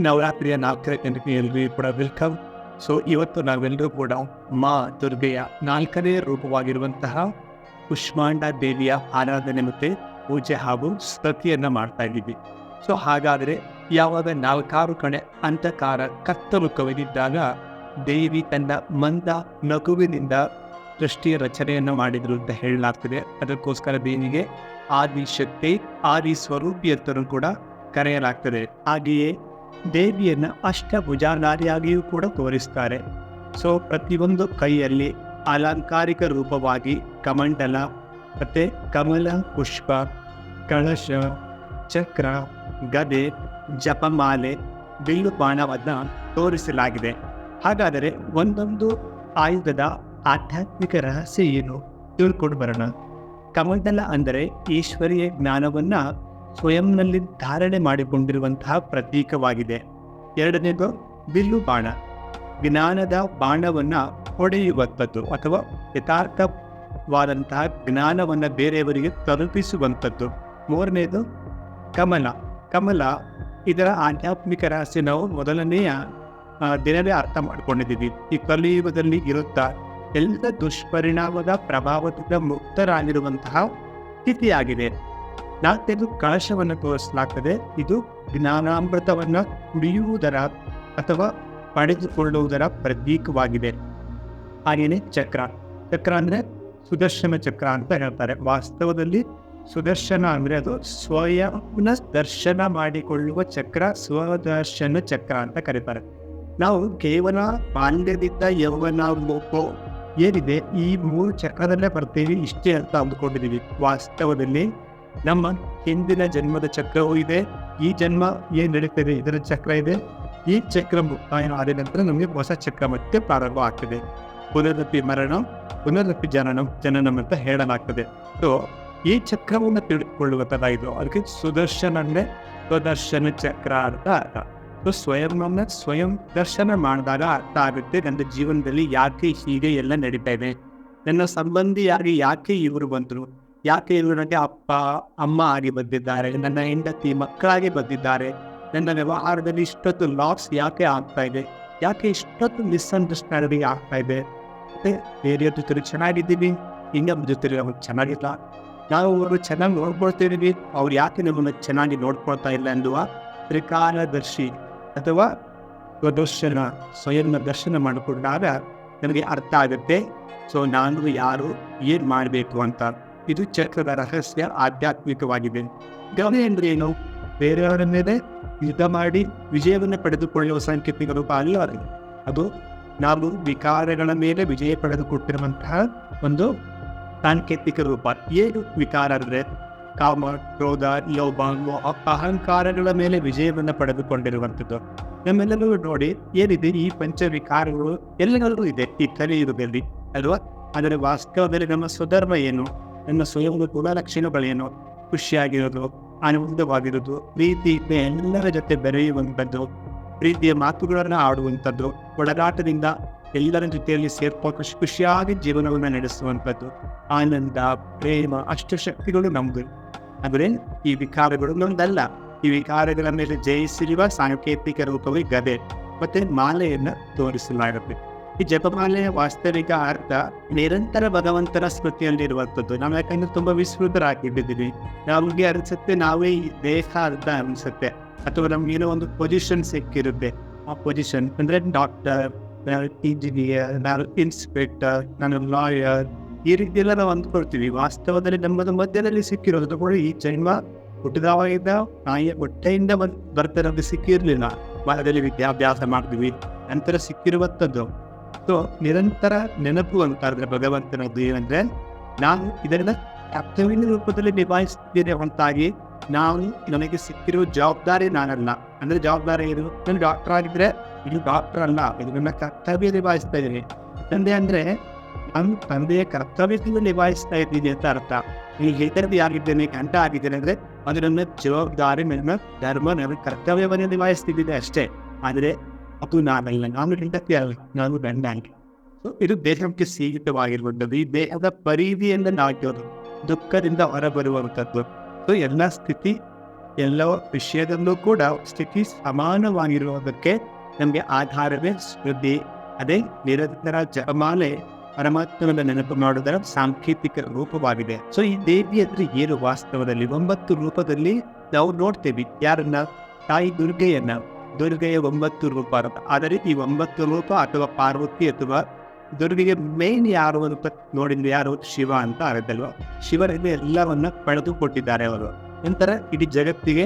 ನವರಾತ್ರಿಯ 4ನೇ ದಿನಕ್ಕೆ ಎಲ್ರಿಗೂ ಕೂಡ ವೆಲ್ಕಮ್. ಸೊ ಇವತ್ತು ನಾವೆಲ್ಲರೂ ಕೂಡ ಮಾ ದುರ್ಗೆಯ 4ನೇ ರೂಪವಾಗಿರುವಂತಹ ಕುಷ್ಮಾಂಡ ದೇವಿಯ ಆರಾಧನೆ ಮತ್ತು ಪೂಜೆ ಹಾಗೂ ಸ್ತುತಿಯನ್ನು ಮಾಡ್ತಾ ಇದ್ದೀವಿ. ಸೊ ಹಾಗಾದರೆ ಯಾವಾಗ 4 ಕಡೆ ಅಂಧಕಾರ ಕತ್ತಲು ಕವಿದಿದ್ದಾಗ ದೇವಿ ತನ್ನ ಮಂದ ನಗುವಿನಿಂದ ಸೃಷ್ಟಿಯ ರಚನೆಯನ್ನು ಮಾಡಿದ್ರು ಅಂತ ಹೇಳಲಾಗ್ತದೆ. ಅದಕ್ಕೋಸ್ಕರ ದೇವಿಗೆ ಆದಿಶಕ್ತಿ, ಆದಿ ಸ್ವರೂಪಿ ಅಂತಲೂ ಕೂಡ ಕರೆಯಲಾಗ್ತದೆ. ಹಾಗೆಯೇ ದೇವಿಯನ್ನು ಅಷ್ಟಭುಜಾಧಾರಿಯಾಗಿಯೂ ಕೂಡ ತೋರಿಸ್ತಾರೆ. ಸೊ ಪ್ರತಿಯೊಂದು ಕೈಯಲ್ಲಿ ಅಲಂಕಾರಿಕ ರೂಪವಾಗಿ ಕಮಂಡಲ ಮತ್ತು ಕಮಲ ಪುಷ್ಪ, ಕಳಶ, ಚಕ್ರ, ಗದೆ, ಜಪಮಾಲೆ, ಬಿಲ್ಲು ಬಾಣವನ್ನು ತೋರಿಸಲಾಗಿದೆ. ಹಾಗಾದರೆ ಒಂದೊಂದು ಆಯುಧದ ಆಧ್ಯಾತ್ಮಿಕ ರಹಸ್ಯ ಏನು ತಿಳ್ಕೊಂಡು ಬರೋಣ. ಕಮಂಡಲ ಅಂದರೆ ಈಶ್ವರೀಯ ಜ್ಞಾನವನ್ನು ಸ್ವಯಂನಲ್ಲಿ ಧಾರಣೆ ಮಾಡಿಕೊಂಡಿರುವಂತಹ ಪ್ರತೀಕವಾಗಿದೆ. ಎರಡನೇದು ಬಿಲ್ಲು ಬಾಣ, ಜ್ಞಾನದ ಬಾಣವನ್ನು ಹೊಡೆಯುವಂಥದ್ದು ಅಥವಾ ಯಥಾರ್ಥವಾದಂತಹ ಜ್ಞಾನವನ್ನು ಬೇರೆಯವರಿಗೆ ತಲುಪಿಸುವಂಥದ್ದು. ಮೂರನೇದು ಕಮಲ. ಕಮಲ ಇದರ ಆಧ್ಯಾತ್ಮಿಕ ರಹಸ್ಯ ನಾವು ಮೊದಲನೆಯ ದಿನವೇ ಅರ್ಥ ಮಾಡ್ಕೊಂಡಿದ್ದೀವಿ. ಈ ಕಲಿಯುಗದಲ್ಲಿ ಇರುತ್ತಾ ಎಲ್ಲ ದುಷ್ಪರಿಣಾಮದ ಪ್ರಭಾವದಿಂದ ಮುಕ್ತರಾಗಿರುವಂತಹ ಸ್ಥಿತಿಯಾಗಿದೆ. 4ನೇದು ಕಳಶವನ್ನು ತೋರಿಸಲಾಗ್ತದೆ. ಇದು ಜ್ಞಾನಾಮೃತವನ್ನು ಕುಡಿಯುವುದರ ಅಥವಾ ಪಡೆದುಕೊಳ್ಳುವುದರ ಪ್ರತೀಕವಾಗಿದೆ. ಹಾಗೆಯೇ ಚಕ್ರ. ಚಕ್ರ ಅಂದರೆ ಸುದರ್ಶನ ಚಕ್ರ ಅಂತ ಹೇಳ್ತಾರೆ. ವಾಸ್ತವದಲ್ಲಿ ಸುದರ್ಶನ ಅಂದರೆ ಅದು ಸ್ವಯಂನ ದರ್ಶನ ಮಾಡಿಕೊಳ್ಳುವ ಚಕ್ರ, ಸ್ವದರ್ಶನ ಚಕ್ರ ಅಂತ ಕರೀತಾರೆ. ನಾವು ಕೇವಲ ಬಾಲ್ಯದಿಂದ ಯೌವನ, ಮೋಪ ಏನಿದೆ ಈ 3 ಚಕ್ರದಲ್ಲೇ ಬರ್ತೀವಿ ಇಷ್ಟೇ ಅಂತ ಅಂದ್ಕೊಂಡಿದ್ದೀವಿ. ವಾಸ್ತವದಲ್ಲಿ ನಮ್ಮ ಹಿಂದಿನ ಜನ್ಮದ ಚಕ್ರವೂ ಇದೆ, ಈ ಜನ್ಮ ಏನು ನಡೀತದೆ ಇದರ ಚಕ್ರ ಇದೆ. ಈ ಚಕ್ರ ಮುಕ್ತಾಯ ಆದ ನಂತರ ನಮಗೆ ಹೊಸ ಚಕ್ರ ಮತ್ತೆ ಪ್ರಾರಂಭ ಆಗ್ತದೆ. ಪುನರಪಿ ಮರಣ, ಪುನರಪಿ ಜನನಂ ಅಂತ ಹೇಳಲಾಗ್ತದೆ. ಸೊ ಈ ಚಕ್ರವನ್ನು ತಿಳಿದುಕೊಳ್ಳುವ ಥರ ಇದು. ಅದಕ್ಕೆ ಸುದರ್ಶನ ಅಂದರೆ ಸ್ವದರ್ಶನ ಚಕ್ರ ಅಂತ ಅರ್ಥ. ಸೊ ಸ್ವಯಂ ದರ್ಶನ ಮಾಡಿದಾಗ ಅರ್ಥ ಆಗುತ್ತೆ, ನನ್ನ ಜೀವನದಲ್ಲಿ ಯಾಕೆ ಹೀಗೆ ಎಲ್ಲ ನಡೀತಾ ಇದೆ, ನನ್ನ ಸಂಬಂಧಿಯಾಗಿ ಯಾಕೆ ಇವರು ಬಂದರು, ಯಾಕೆ ಇವರು ನನಗೆ ಅಪ್ಪ ಅಮ್ಮ ಆಗಿ ಬಂದಿದ್ದಾರೆ, ನನ್ನ ಹೆಂಡತಿ ಮಕ್ಕಳಾಗಿ ಬಂದಿದ್ದಾರೆ, ನನ್ನ ವ್ಯವಹಾರದಲ್ಲಿ ಇಷ್ಟೊತ್ತು ಲಾಸ್ ಯಾಕೆ ಆಗ್ತಾ ಇದೆ, ಯಾಕೆ ಇಷ್ಟೊತ್ತು ಮಿಸ್ಅಂಡರ್ಸ್ಟ್ಯಾಂಡಿಂಗ್ ಆಗ್ತಾ ಇದೆ, ಮತ್ತು ಬೇರೆಯವ್ರ ಜೊತೆ ಚೆನ್ನಾಗಿದ್ದೀವಿ, ಇನ್ನೊಬ್ಬರ ಜೊತೆ ನಮಗೆ ಚೆನ್ನಾಗಿಲ್ಲ, ನಾವು ಅವರು ಚೆನ್ನಾಗಿ ನೋಡ್ಕೊಳ್ತಿದ್ದೀವಿ, ಅವ್ರು ಯಾಕೆ ನಮ್ಮನ್ನು ಚೆನ್ನಾಗಿ ನೋಡ್ಕೊಳ್ತಾ ಇಲ್ಲ ಎನ್ನುವ ತ್ರಿಕಾಲದರ್ಶಿ ಅಥವಾ ಸ್ವದರ್ಶನ ಸ್ವಯಂನ ದರ್ಶನ ಮಾಡಿಕೊಂಡಾಗ ನನಗೆ ಅರ್ಥ ಆಗುತ್ತೆ. ಸೊ ನಾನು ಯಾರು, ಏನು ಮಾಡಬೇಕು ಅಂತ. ಇದು ಚಕ್ರದ ರಹಸ್ಯ ಆಧ್ಯಾತ್ಮಿಕವಾಗಿದೆ. ಗದೆ ಅಂದರೆ ಏನು? ಬೇರೆಯವರ ಮೇಲೆ ಯುದ್ಧ ಮಾಡಿ ವಿಜಯವನ್ನು ಪಡೆದುಕೊಳ್ಳುವ ಸಾಂಕೇತಿಕ ರೂಪ ಅಲ್ಲ ಅದು. ನಾವು ವಿಕಾರಗಳ ಮೇಲೆ ವಿಜಯ ಪಡೆದುಕೊಟ್ಟಿರುವಂತಹ ಒಂದು ಸಾಂಕೇತಿಕ ರೂಪ. ಏನು ವಿಕಾರ ಅಂದರೆ ಕಾಮ, ಕ್ರೋಧ, ಲೋಭ, ಅಹಂಕಾರಗಳ ಮೇಲೆ ವಿಜಯವನ್ನು ಪಡೆದುಕೊಂಡಿರುವಂಥದ್ದು. ನಮ್ಮೆಲ್ಲರೂ ನೋಡಿ ಏನಿದೆ ಈ ಪಂಚವಿಕಾರಗಳು ಎಲ್ಲರಲ್ಲೂ ಇದೆ ಈ ಕಲಿಯುಗದಲ್ಲಿ ಅಲ್ವಾ. ಆದರೆ ವಾಸ್ತವದಲ್ಲಿ ನಮ್ಮ ಸ್ವಧರ್ಮ ಏನು, ನನ್ನ ಸ್ವಯಂ ಗುಣಲಕ್ಷಣಗಳೇನು? ಖುಷಿಯಾಗಿರೋದು, ಆನಂದವಾಗಿರೋದು, ಪ್ರೀತಿಯಿಂದ ಎಲ್ಲರ ಜೊತೆ ಬೆರೆಯುವಂಥದ್ದು, ಪ್ರೀತಿಯ ಮಾತುಗಳನ್ನು ಆಡುವಂಥದ್ದು, ಒಡನಾಟದಿಂದ ಎಲ್ಲರ ಜೊತೆಯಲ್ಲಿ ಸೇರ್ಕೊಂಡು ಖುಷಿಯಾಗಿ ಜೀವನವನ್ನು ನಡೆಸುವಂಥದ್ದು, ಆನಂದ, ಪ್ರೇಮ, ಅಷ್ಟು ಶಕ್ತಿಗಳು ನಮ್ಮದು. ಅಂದರೆ ಈ ವಿಕಾರಗಳು ನಮ್ಮದಲ್ಲ. ಈ ವಿಕಾರಗಳ ಮೇಲೆ ಜಯಿಸಿರುವ ಸಾಂಕೇತಿಕ ರೂಪವೇ ಗದೆ ಮತ್ತು ಮಾಲೆಯನ್ನು ತೋರಿಸಲಾಗುತ್ತೆ. ಈ ಜಪಮಾಲೆಯ ವಾಸ್ತವಿಕ ಅರ್ಥ ನಿರಂತರ ಭಗವಂತನ ಸ್ಮೃತಿಯಲ್ಲಿರುವಂಥದ್ದು. ನಾವು ಯಾಕಂದರೆ ತುಂಬ ವಿಸ್ತೃತರಾಗಿಟ್ಟಿದ್ದೀವಿ. ನಮಗೆ ಅನಿಸುತ್ತೆ ನಾವೇ ಈ ದೇಹ ಅಂತ ಅನಿಸುತ್ತೆ, ಅಥವಾ ನಮಗೇನೋ ಒಂದು ಪೊಸಿಷನ್ ಸಿಕ್ಕಿರುತ್ತೆ. ಆ ಪೊಸಿಷನ್ ಅಂದರೆ ಡಾಕ್ಟರ್, ನಾನು ಇಂಜಿನಿಯರ್, ನಾನು ಇನ್ಸ್ಪೆಕ್ಟರ್, ನಾನು ಲಾಯರ್, ಈ ರೀತಿಯೆಲ್ಲ ನಾವು ಅಂದ್ಕೊಳ್ತೀವಿ. ವಾಸ್ತವದಲ್ಲಿ ನಮ್ಮದು ಮಧ್ಯದಲ್ಲಿ ಸಿಕ್ಕಿರೋದು ಕೂಡ ಈ ಜನ್ಮ ಹುಟ್ಟಿದವಾಗಿದ್ದ ನಾಯಿಯ ಹೊಟ್ಟೆಯಿಂದ ಬರ್ತಾ ನಮಗೆ ಸಿಕ್ಕಿರಲಿಲ್ಲ. ಮರದಲ್ಲಿ ವಿದ್ಯಾಭ್ಯಾಸ ಮಾಡ್ತೀವಿ, ನಂತರ ಸಿಕ್ಕಿರುವಂಥದ್ದು. ಸೊ ನಿರಂತರ ನೆನಪು ಅಂತಾದ್ರೆ ಭಗವಂತನದ್ದು ಏನಂದರೆ ನಾನು ಇದನ್ನು ಕರ್ತವ್ಯದ ರೂಪದಲ್ಲಿ ನಿಭಾಯಿಸ್ತಿದ್ದೇನೆ ಹೊರತಾಗಿ ನಾನು ನನಗೆ ಸಿಕ್ಕಿರುವ ಜವಾಬ್ದಾರಿ ನಾನಲ್ಲ. ಅಂದರೆ ಜವಾಬ್ದಾರಿ ಏನು? ನಾನು ಡಾಕ್ಟರ್ ಆಗಿದ್ದರೆ ಇದು ಡಾಕ್ಟರ್ ಅಲ್ಲ, ಇದು ನನ್ನ ಕರ್ತವ್ಯ ನಿಭಾಯಿಸ್ತಾ ಇದ್ದೀನಿ. ತಂದೆ ಅಂದರೆ ನಾನು ತಂದೆಯ ಕರ್ತವ್ಯದಿಂದ ನಿಭಾಯಿಸ್ತಾ ಇದ್ದೀನಿ ಅಂತ ಅರ್ಥ. ಈ ಹಿತರದಿ ಆಗಿದ್ದೇನೆ, ಗಂಟ ಆಗಿದ್ದೇನೆ ಅಂದರೆ ಅದು ನನ್ನ ಜವಾಬ್ದಾರಿ, ನನ್ನ ಧರ್ಮ, ನನ್ನ ಕರ್ತವ್ಯವನ್ನು ನಿಭಾಯಿಸ್ತಿದ್ದೀನಿ ಅಷ್ಟೇ. ಆದರೆ ಅದು ನಾನಲ್ಲ, ನಾನು ಹೆಂಡತಿ ಅಲ್ಲ, ನಾನು ಗಂಡ ಅಲ್ಲ. ಸೊ ಇದು ದೇಹಕ್ಕೆ ಸೀಮಿತವಾಗಿರುವಂಥದ್ದು. ಈ ದೇಹದ ಪರಿಧಿಯಿಂದ ನಾವಿರೋದು ದುಃಖದಿಂದ ಹೊರಬರುವಂಥದ್ದು. ಸೊ ಎಲ್ಲ ಸ್ಥಿತಿ ಎಲ್ಲ ವಿಷಯದಲ್ಲೂ ಕೂಡ ಸ್ಥಿತಿ ಸಮಾನವಾಗಿರುವುದಕ್ಕೆ ನಮಗೆ ಆಧಾರವೇ ಸ್ಮೃತಿ. ಅದೇ ನಿರಂತರ ಜಪಮಾಲೆ ಪರಮಾತ್ಮನ ನೆನಪು ಮಾಡುವುದರ ಸಾಂಕೇತಿಕ ರೂಪವಾಗಿದೆ. ಸೊ ಈ ದೇವಿ ಅಂದ್ರೆ ಏನು ವಾಸ್ತವದಲ್ಲಿ? 9 ರೂಪದಲ್ಲಿ ನಾವು ನೋಡ್ತೇವೆ. ಯಾರನ್ನ? ತಾಯಿ ದುರ್ಗೆಯನ್ನ. ದುರ್ಗೆಯ 9 ರೂಪ ಅಂತ. ಆದರೆ ಈ 9 ರೂಪ ಅಥವಾ ಪಾರ್ವತಿ ಅಥವಾ ದುರ್ಗೆಗೆ ಮೇನ್ ಯಾರು ಅಂತ ನೋಡಿದ್ರೆ ಯಾರು? ಶಿವ ಅಂತ ಆಗುತ್ತಲ್ವ. ಶಿವರಿಂದ ಎಲ್ಲವನ್ನ ಪಡೆದುಕೊಟ್ಟಿದ್ದಾರೆ ಅವರು. ನಂತರ ಇಡೀ ಜಗತ್ತಿಗೆ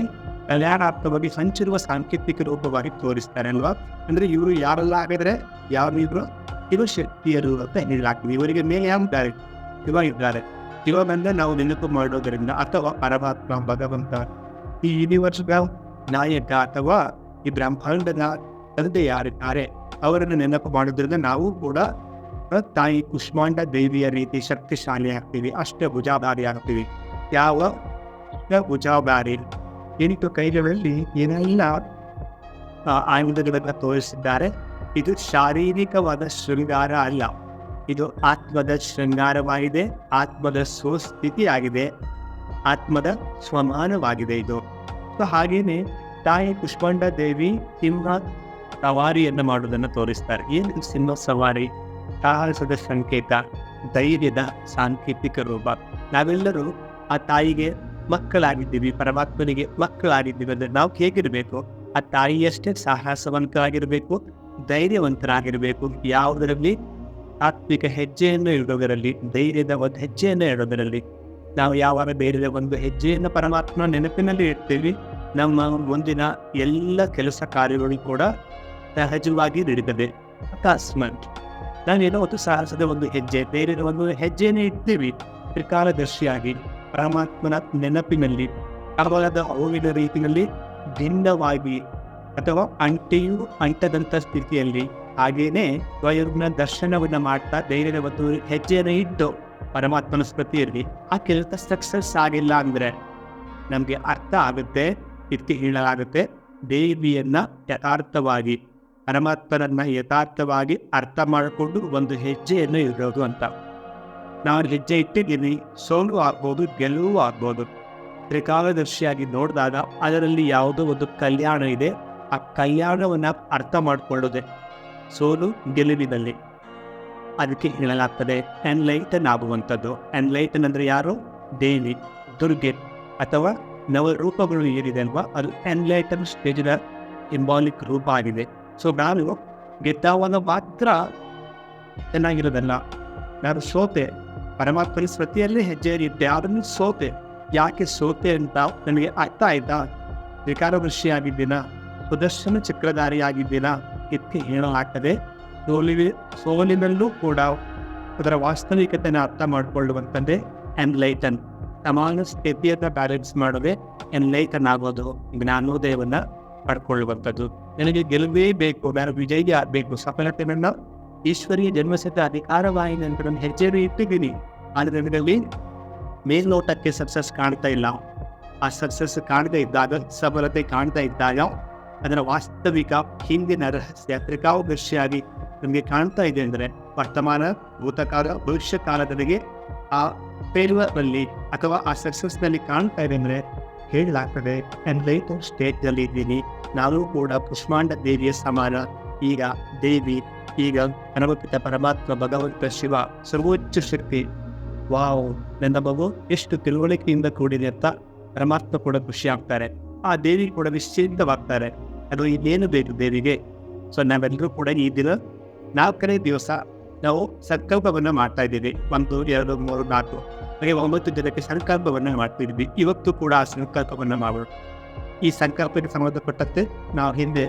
ಕಲ್ಯಾಣಾರ್ಥವಾಗಿ ಹಂಚಿರುವ ಸಾಂಕೇತಿಕ ರೂಪವಾಗಿ ತೋರಿಸ್ತಾರೆ ಅಲ್ವಾ. ಅಂದ್ರೆ ಇವರು ಯಾರೆಲ್ಲ ಆಗಿದ್ರೆ ಯಾರು? ಇವರು ಶಕ್ತಿಯರು ಅಂತ ಹೇಳಲಾಗ್ತದೆ. ಇವರಿಗೆ ಮೇಲೆ ಯಾರಿದ್ದಾರೆ? ಶಿವ ಇದ್ದಾರೆ. ಶಿವನನ್ನ ನಾವು ನೆನಪು ಮಾಡೋದರಿಂದ ಅಥವಾ ಪರಮಾತ್ಮ ಭಗವಂತ ಈ ಯೂನಿವರ್ಸ್ನ ನಾಯಕ ಅಥವಾ ಈ ಬ್ರಹ್ಮಾಂಡದ ತಂದೆ ಯಾರಿದ್ದಾರೆ ಅವರನ್ನು ನೆನಪು ಮಾಡೋದ್ರಿಂದ ನಾವು ಕೂಡ ತಾಯಿ ಕುಷ್ಮಾಂಡ ದೇವಿಯ ರೀತಿ ಶಕ್ತಿಶಾಲಿ ಆಗ್ತೀವಿ, ಅಷ್ಟಭುಜಾಧಾರಿ ಆಗ್ತೀವಿ. ಯಾವ ಭುಜಾಧಾರಿ? 8 ಕೈಗಳಲ್ಲಿ ಏನೆಲ್ಲ ಆಯುಧಗಳನ್ನು ತೋರಿಸಿದ್ದಾರೆ. ಇದು ಶಾರೀರಿಕವಾದ ಶೃಂಗಾರ ಅಲ್ಲ, ಇದು ಆತ್ಮದ ಶೃಂಗಾರವಾಗಿದೆ, ಆತ್ಮದ ಸ್ವಸ್ಥಿತಿಯಾಗಿದೆ, ಆತ್ಮದ ಸ್ವಮಾನವಾಗಿದೆ ಇದು. ಸೊ ಹಾಗೇನೆ ತಾಯಿ ಕುಷ್ಮಾಂಡ ದೇವಿ ಸಿಂಹ ಸವಾರಿಯನ್ನು ಮಾಡುವುದನ್ನು ತೋರಿಸ್ತಾರೆ. ಏನು ಸಿಂಹ ಸವಾರಿ? ಸಾಹಸದ ಸಂಕೇತ, ಧೈರ್ಯದ ಸಾಂಕೇತಿಕ ರೂಪ. ನಾವೆಲ್ಲರೂ ಆ ತಾಯಿಗೆ ಮಕ್ಕಳಾಗಿದ್ದೀವಿ, ಪರಮಾತ್ಮನಿಗೆ ಮಕ್ಕಳಾಗಿದ್ದೀವಿ. ಅಂದರೆ ನಾವು ಹೇಗಿರಬೇಕು? ಆ ತಾಯಿಯಷ್ಟೇ ಸಾಹಸವಂತರಾಗಿರಬೇಕು, ಧೈರ್ಯವಂತರಾಗಿರಬೇಕು. ಯಾವುದರಲ್ಲಿ? ಆತ್ಮಿಕ ಹೆಜ್ಜೆಯನ್ನು ಇಡೋದರಲ್ಲಿ, ಧೈರ್ಯದ ಒಂದು ಹೆಜ್ಜೆಯನ್ನು ಇಡೋದರಲ್ಲಿ. ನಾವು ಯಾವಾಗ ಧೈರ್ಯದ ಒಂದು ಹೆಜ್ಜೆಯನ್ನು ಪರಮಾತ್ಮ ನೆನಪಿನಲ್ಲಿ ಇಡ್ತೀವಿ, ನಮ್ಮ ಮುಂದಿನ ಎಲ್ಲ ಕೆಲಸ ಕಾರ್ಯಗಳು ಕೂಡ ಸಹಜವಾಗಿ ನಡೀತದೆ. ಅಕಸ್ಮಾತ್ ನಾವೇನೋ ಒಂದು ಸಾಹಸದ ಒಂದು ಹೆಜ್ಜೆ, ಧೈರ್ಯದ ಒಂದು ಹೆಜ್ಜೆಯನ್ನು ಇಡ್ತೀವಿ, ತ್ರಿಕಾಲದರ್ಶಿಯಾಗಿ ಪರಮಾತ್ಮನ ನೆನಪಿನಲ್ಲಿ ಅವಳದ ಹೂವಿನ ರೀತಿಯಲ್ಲಿ ಭಿನ್ನವಾಗಿ ಅಥವಾ ಅಂಟೆಯೂ ಅಂಟದಂಥ ಸ್ಥಿತಿಯಲ್ಲಿ ಹಾಗೇನೆ ಸ್ವಯಂನ ದರ್ಶನವನ್ನು ಮಾಡ್ತಾ ಧೈರ್ಯದ ಒಂದು ಹೆಜ್ಜೆಯನ್ನು ಇಟ್ಟು ಪರಮಾತ್ಮನ ಸ್ಮೃತಿಯಲ್ಲಿ ಆ ಕೆಲಸ ಸಕ್ಸಸ್ ಆಗಿಲ್ಲ ಅಂದರೆ ನಮಗೆ ಅರ್ಥ ಆಗುತ್ತೆ, ಇದಕ್ಕೆ ಹೇಳಲಾಗುತ್ತೆ ದೇವಿಯನ್ನ ಯಥಾರ್ಥವಾಗಿ, ಪರಮಾತ್ಮನನ್ನ ಯಥಾರ್ಥವಾಗಿ ಅರ್ಥ ಮಾಡಿಕೊಂಡು ಒಂದು ಹೆಜ್ಜೆಯನ್ನು ಇಡೋದು ಅಂತ. ನಾವು ಹೆಜ್ಜೆ ಇಟ್ಟಿದ್ದೀನಿ, ಸೋಲು ಆಗ್ಬೋದು, ಗೆಲುವು ಆಗ್ಬೋದು. ತ್ರಿಕಾಲದರ್ಶಿಯಾಗಿ ನೋಡಿದಾಗ ಅದರಲ್ಲಿ ಯಾವುದೋ ಒಂದು ಕಲ್ಯಾಣ ಇದೆ, ಆ ಕಲ್ಯಾಣವನ್ನು ಅರ್ಥ ಮಾಡಿಕೊಳ್ಳೋದೆ ಸೋಲು ಗೆಲುವಿನಲ್ಲಿ. ಅದಕ್ಕೆ ಹೇಳಲಾಗ್ತದೆ ಎನ್ಲೈಟನ್ ಆಗುವಂಥದ್ದು. ಎನ್ಲೈಟನ್ ಅಂದರೆ ಯಾರು? ದೇವಿ, ದುರ್ಗೆ ಅಥವಾ ನವರೂಪಗಳು ಏನಿದೆ ಅಲ್ವಾ, ಅದು ಎನ್ಲೈಟನ್ ಸ್ಟೇಜಿನ ಸಿಂಬಾಲಿಕ್ ರೂಪ ಆಗಿದೆ. ಸೊ ನಾನು ಗೆದ್ದವಾಗ ಮಾತ್ರ ಚೆನ್ನಾಗಿರೋದಲ್ಲ, ನಾನು ಸೋತೆ, ಪರಮಾತ್ಮನ ಸ್ಮೃತಿಯಲ್ಲಿ ಹೆಜ್ಜೆ ಇದ್ದೆ, ಅದನ್ನು ಸೋತೆ. ಯಾಕೆ ಸೋತೆ ಅಂತ ನನಗೆ ಅರ್ಥ ಆಯ್ತಾ? ವಿಕಾರವೃಷಿಯಾಗಿದ್ದೀನ, ಸುದರ್ಶನ ಚಕ್ರಧಾರಿಯಾಗಿದ್ದೀನ, ಇದಕ್ಕೆ ಹೇಳಲಾಗ್ತದೆ. ಸೋಲಿನಲ್ಲೂ ಕೂಡ ಅದರ ವಾಸ್ತವಿಕತೆಯನ್ನು ಅರ್ಥ ಮಾಡಿಕೊಳ್ಳುವಂಥದ್ದೇ ಎನ್ಲೈಟನ್. ಸಮಾನ ಸ್ಥಿತಿಯನ್ನು ಬ್ಯಾಲೆನ್ಸ್ ಮಾಡೋದೇ ಎನ್ಲೈಟನ್ ಆಗೋದು, ಜ್ಞಾನೋದಯವನ್ನು ಪಡ್ಕೊಳ್ಳುವಂಥದ್ದು. ನನಗೆ ಗೆಲುವೇ ಬೇಕು, ನಾನು ವಿಜಯಿ ಆಗಬೇಕು, ಸಫಲತೆ ನನ್ನ ಈಶ್ವರೀಯ ಜನ್ಮಸಿದ್ಧ ಅಧಿಕಾರವಾಗಿದೆ ಅಂತ ನಾನು ಹೆಜ್ಜೆಯನ್ನು ಇಟ್ಟಿದ್ದೀನಿ. ಆದರೆ ನನಗೆ ಮೇಲ್ನೋಟಕ್ಕೆ ಸಕ್ಸಸ್ ಕಾಣ್ತಾ ಇಲ್ಲ. ಆ ಸಕ್ಸಸ್ ಕಾಣದೇ ಇದ್ದಾಗ, ಸಫಲತೆ ಕಾಣ್ತಾ ಇದ್ದಾಗ ಅದರ ವಾಸ್ತವಿಕ ಹಿಂದಿನ ರಹಸ್ಯ ತ್ರಿಕಾಲದರ್ಶಿಯಾಗಿ ನಮಗೆ ಕಾಣ್ತಾ ಇದೆ ಅಂದರೆ ವರ್ತಮಾನ, ಭೂತಕಾಲ, ಭವಿಷ್ಯ ಕಾಲದವರೆಗೆ ಆ ಫೇಲ್ಯೂರಲ್ಲಿ ಅಥವಾ ಆ ಸಕ್ಸಸ್ನಲ್ಲಿ ಕಾಣ್ತಾ ಇದೆ ಅಂದರೆ ಹೇಳಲಾಗ್ತದೆ ಎನ್ಲೈಟನ್ ಸ್ಟೇಜ್ನಲ್ಲಿ ಇದ್ದೀನಿ, ನಾನು ಕೂಡ ಕುಷ್ಮಾಂಡ ದೇವಿಯ ಸಮಾನ. ಈಗ ದೇವಿ, ಈಗ ಅನವಪಿತ ಪರಮಾತ್ಮ ಭಗವಂತ ಶಿವ ಸರ್ವೋಚ್ಚ ಶಕ್ತಿ. ವಾವ್, ನನ್ನ ಮಗು ಎಷ್ಟು ತಿಳುವಳಿಕೆಯಿಂದ ಕೂಡಿದೆ ಅಂತ ಪರಮಾತ್ಮ ಕೂಡ ಖುಷಿ ಆಗ್ತಾರೆ, ಆ ದೇವಿ ಕೂಡ ನಿಶ್ಚಿಂತವಾಗ್ತಾರೆ. ಅದು ಇನ್ನೇನು ಬೇಕು ದೇವಿಗೆ? ಸೊ ನಾವೆಲ್ಲರೂ ಕೂಡ ಈ ದಿನ 4ನೇ ದಿವಸ ನಾವು ಸಂಕಲ್ಪವನ್ನು ಮಾಡ್ತಾ ಇದ್ದೀವಿ. 1, 2, 3, 4 ಹಾಗೆ 9 ಜನಕ್ಕೆ ಸಂಕಲ್ಪವನ್ನು ಮಾಡ್ತಿದ್ವಿ. ಇವತ್ತು ಕೂಡ ಆ ಸಂಕಲ್ಪವನ್ನು ಮಾಡೋಣ. ಈ ಸಂಕಲ್ಪಕ್ಕೆ ಸಂಬಂಧಪಟ್ಟಂತೆ ನಾವು ಹಿಂದೆ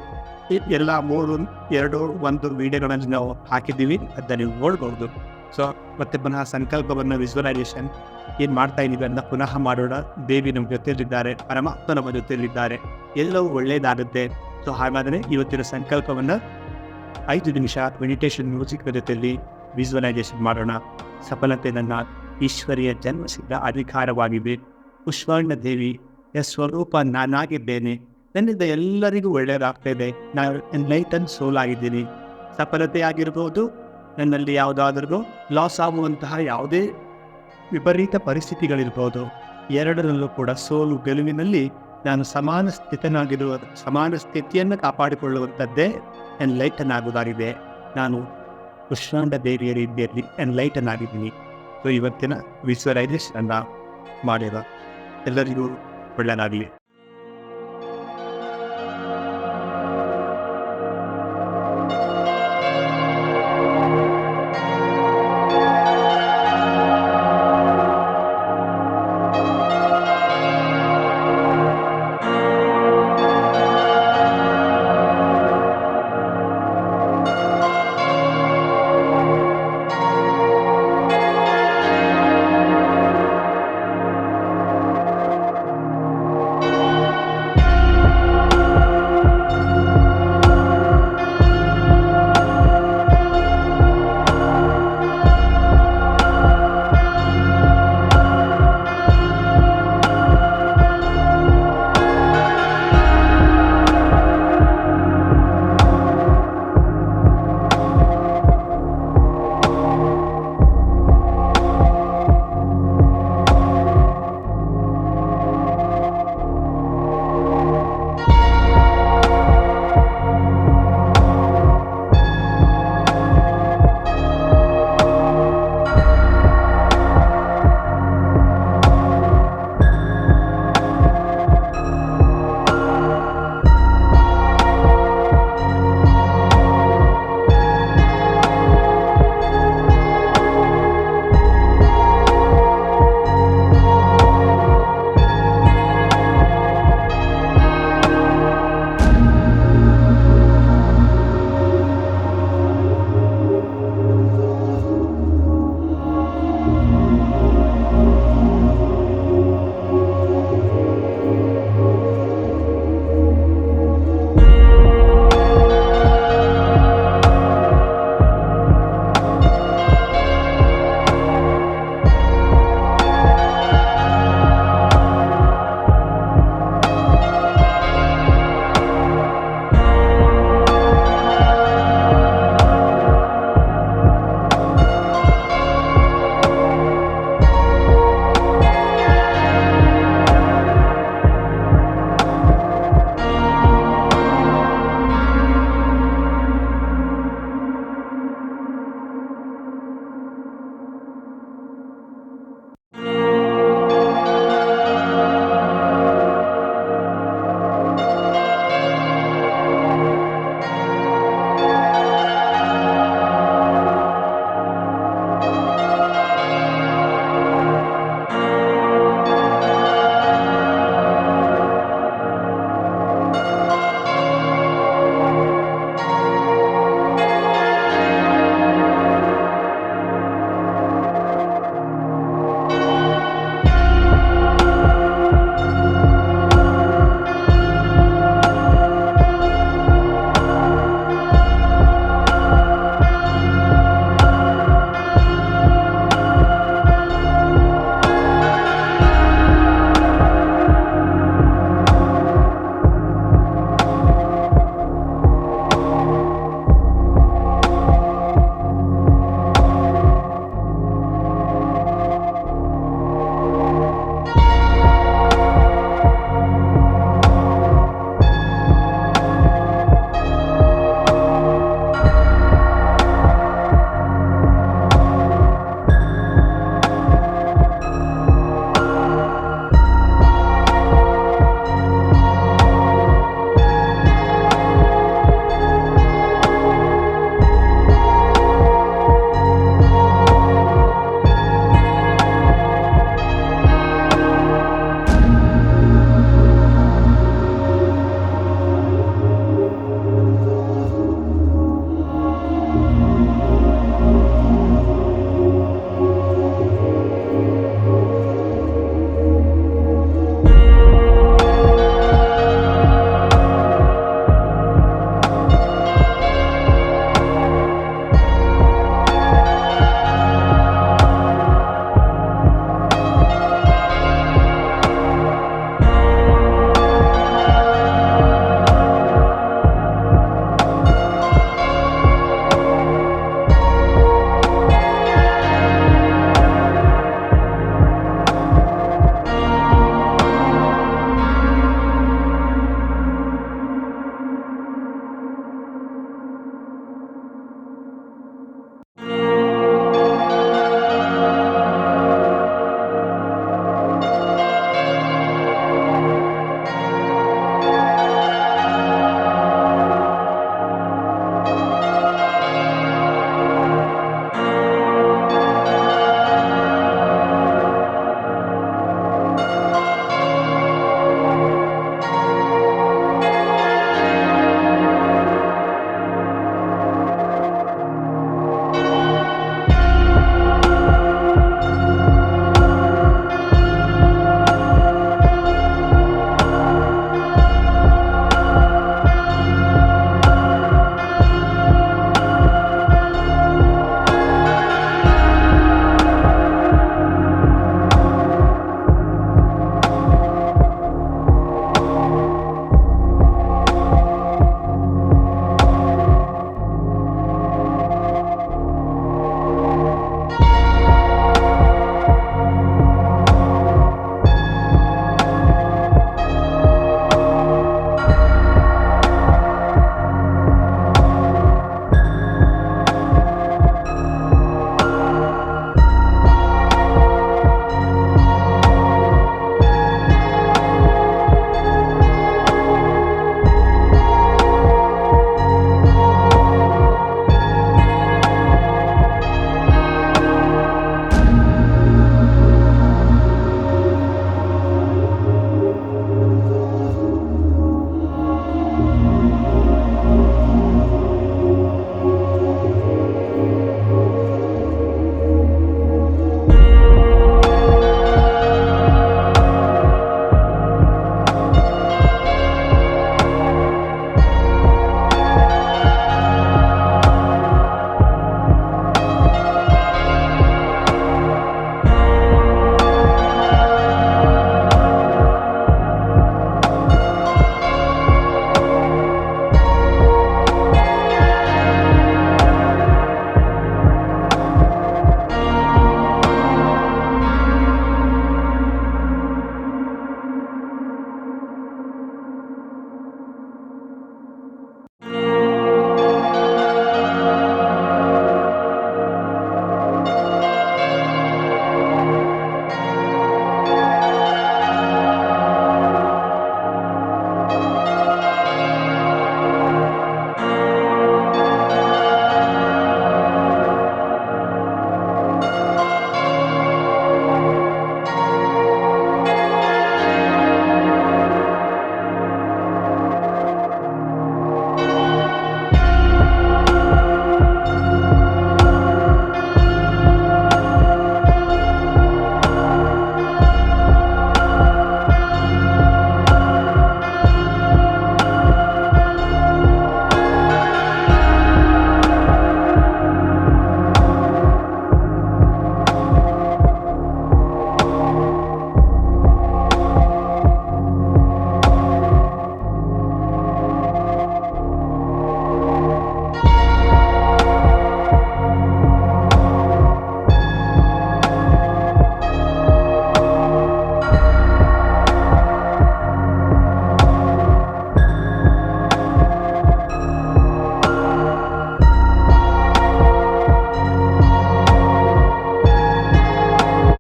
ಎಲ್ಲ 3, 2, 1 ವಿಡಿಯೋಗಳನ್ನು ನಾವು ಹಾಕಿದ್ದೀವಿ, ಅದನ್ನು ನೀವು ನೋಡ್ಬೋದು. ಸೊ ಮತ್ತೆ ಪುನಃ ಸಂಕಲ್ಪವನ್ನು ವಿಜುವಲೈಸೇಷನ್ ಏನು ಮಾಡ್ತಾ ಇದ್ದೀವಿ ಅಂತ ಪುನಃ ಮಾಡೋಣ. ದೇವಿ ನಮ್ಮ ಜೊತೆಯಲ್ಲಿದ್ದಾರೆ, ಪರಮಾತ್ಮ ನಮ್ಮ ಜೊತೆಯಲ್ಲಿದ್ದಾರೆ, ಎಲ್ಲವೂ ಒಳ್ಳೆಯದಾಗುತ್ತೆ. ಸೊ ಹಾಗಾದರೆ ಇವತ್ತಿನ ಸಂಕಲ್ಪವನ್ನು 5 ನಿಮಿಷ ಮೆಡಿಟೇಷನ್ ಮ್ಯೂಸಿಕ್ ಜೊತೆಯಲ್ಲಿ ವಿಜುವಲೈಸೇಷನ್ ಮಾಡೋಣ. ಸಫಲತೆ ನನ್ನ ಈಶ್ವರಿಯ ಜನ್ಮಸಿದ್ಧ ಅಧಿಕಾರವಾಗಿದೆ. ಕುಷ್ಮಾಂಡ ದೇವಿಯ ಸ್ವರೂಪ ನಾನಾಗಿದ್ದೇನೆ. ನನ್ನಿಂದ ಎಲ್ಲರಿಗೂ ಒಳ್ಳೆಯದಾಗ್ತಾ ಇದೆ. ನಾನು ಎನ್ಲೈಟನ್ ಸೋಲ್ ಆಗಿದ್ದೀನಿ. ಸಫಲತೆ ಆಗಿರ್ಬೋದು, ನನ್ನಲ್ಲಿ ಯಾವುದಾದ್ರೂ ಲಾಸ್ ಆಗುವಂತಹ ಯಾವುದೇ ವಿಪರೀತ ಪರಿಸ್ಥಿತಿಗಳಿರ್ಬೋದು, ಎರಡರಲ್ಲೂ ಕೂಡ ಸೋಲು ಗೆಲುವಿನಲ್ಲಿ ನಾನು ಸಮಾನ ಸ್ಥಿತಿಯನ್ನು ಕಾಪಾಡಿಕೊಳ್ಳುವಂಥದ್ದೇ ಎನ್ಲೈಟನ್ ಆಗುವುದಾಗಿದೆ. ನಾನು ಕುಷ್ಮಾಂಡ ದೇವಿಯ ರೀತಿಯಲ್ಲಿ ಎನ್ಲೈಟನ್ ಆಗಿದ್ದೀನಿ. ಸೊ ಇವತ್ತಿನ ವಿಶ್ವಲೈಸೇಷನ್ ಮಾಡಿದ ಎಲ್ಲರಿಗೂ ಒಳ್ಳೆಯದಾಗಲಿ.